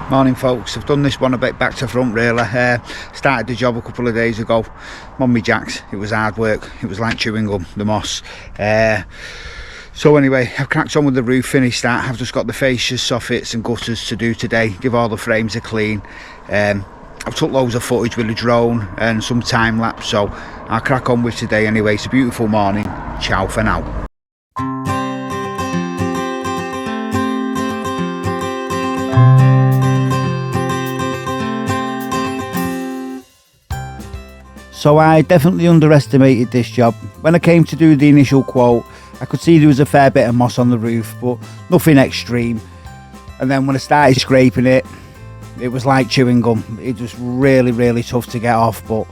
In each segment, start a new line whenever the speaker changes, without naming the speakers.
Morning folks, I've done this one a bit back to front really. Started the job a couple of days ago. On my jacks, it was hard work, it was like chewing gum, the moss. So anyway, I've cracked on with the roof, finished that. I've just got the fascias, soffits and gutters to do today, give all the frames a clean. I've took loads of footage with a drone and some time lapse, so I'll crack on with today anyway. It's a beautiful morning. Ciao for now. So I definitely underestimated this job. When I came to do the initial quote, I could see there was a fair bit of moss on the roof, but nothing extreme. And then when I started scraping it, it was like chewing gum. It was really tough to get off, but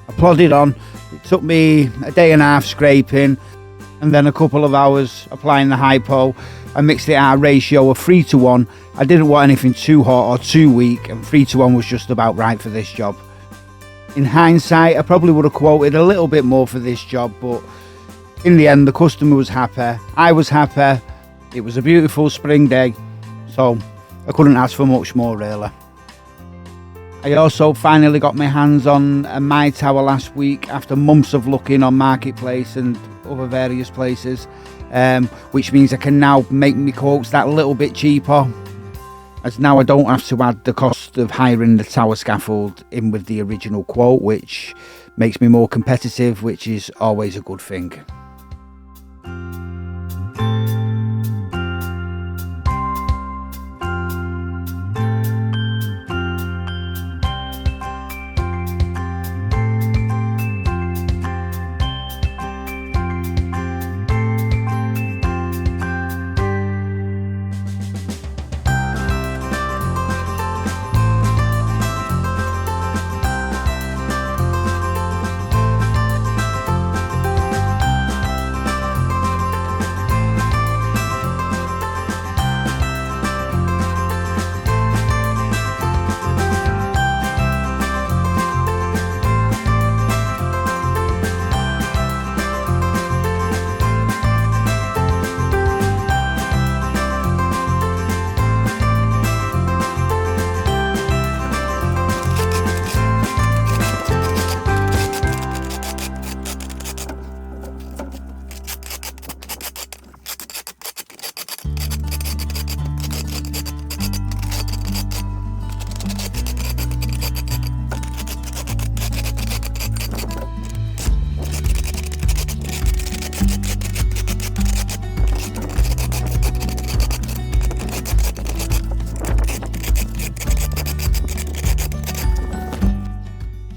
I plodded on. It took me a day and a half scraping, and then a couple of hours applying the hypo. I mixed it at a ratio of 3:1. I didn't want anything too hot or too weak, and 3:1 was just about right for this job. In hindsight, I probably would have quoted a little bit more for this job, but in the end, the customer was happy. I was happy. It was a beautiful spring day, so I couldn't ask for much more, really. I also finally got my hands on a My Tower last week after months of looking on Marketplace and other various places, which means I can now make my quotes that little bit cheaper, as now I don't have to add the cost of hiring the tower scaffold in with the original quote, which makes me more competitive, which is always a good thing.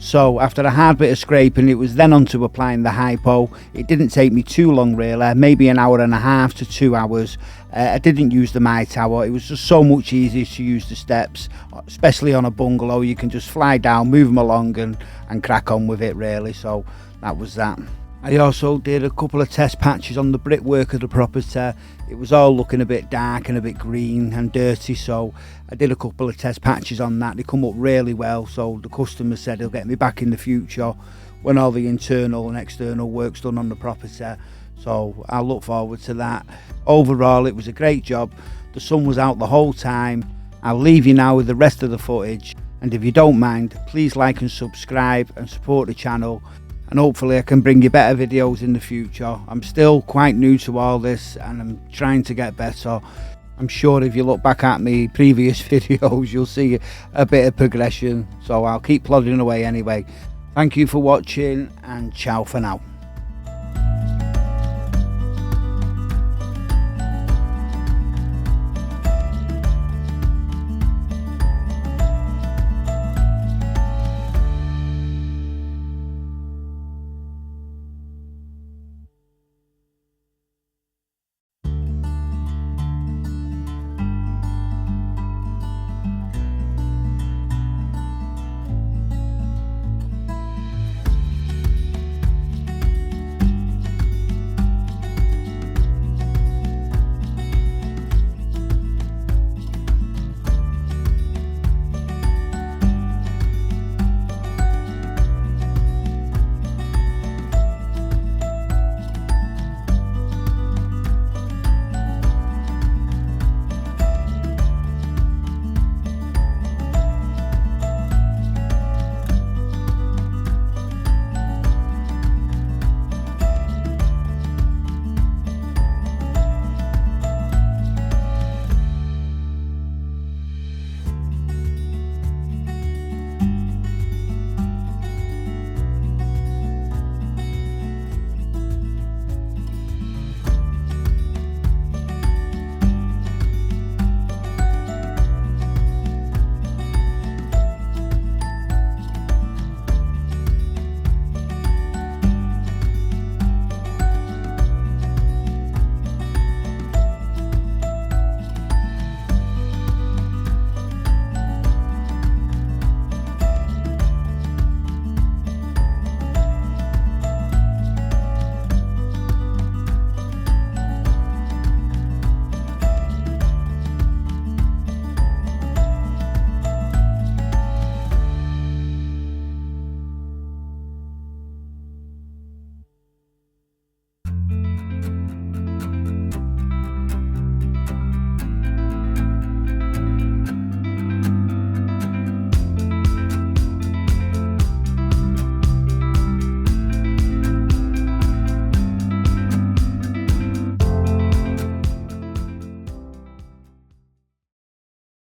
So after a hard bit of scraping, it was then on to applying the hypo. It didn't take me too long really, maybe an hour and a half to 2 hours. I didn't use the My Tower. It was just so much easier to use the steps, especially on a bungalow. You can just fly down, move them along and crack on with it really. So that was that. I also did a couple of test patches on the brickwork of the property. It was all looking a bit dark and a bit green and dirty, so I did a couple of test patches on that. They come up really well, so the customer said he'll get me back in the future when all the internal and external work's done on the property, so I look forward to that. Overall, it was a great job. The sun was out the whole time. I'll leave you now with the rest of the footage, and if you don't mind, please like and subscribe and support the channel, and hopefully I can bring you better videos in the future. I'm still quite new to all this and I'm trying to get better. I'm sure if you look back at me previous videos, you'll see a bit of progression, so I'll keep plodding away anyway. Thank you for watching, and ciao for now.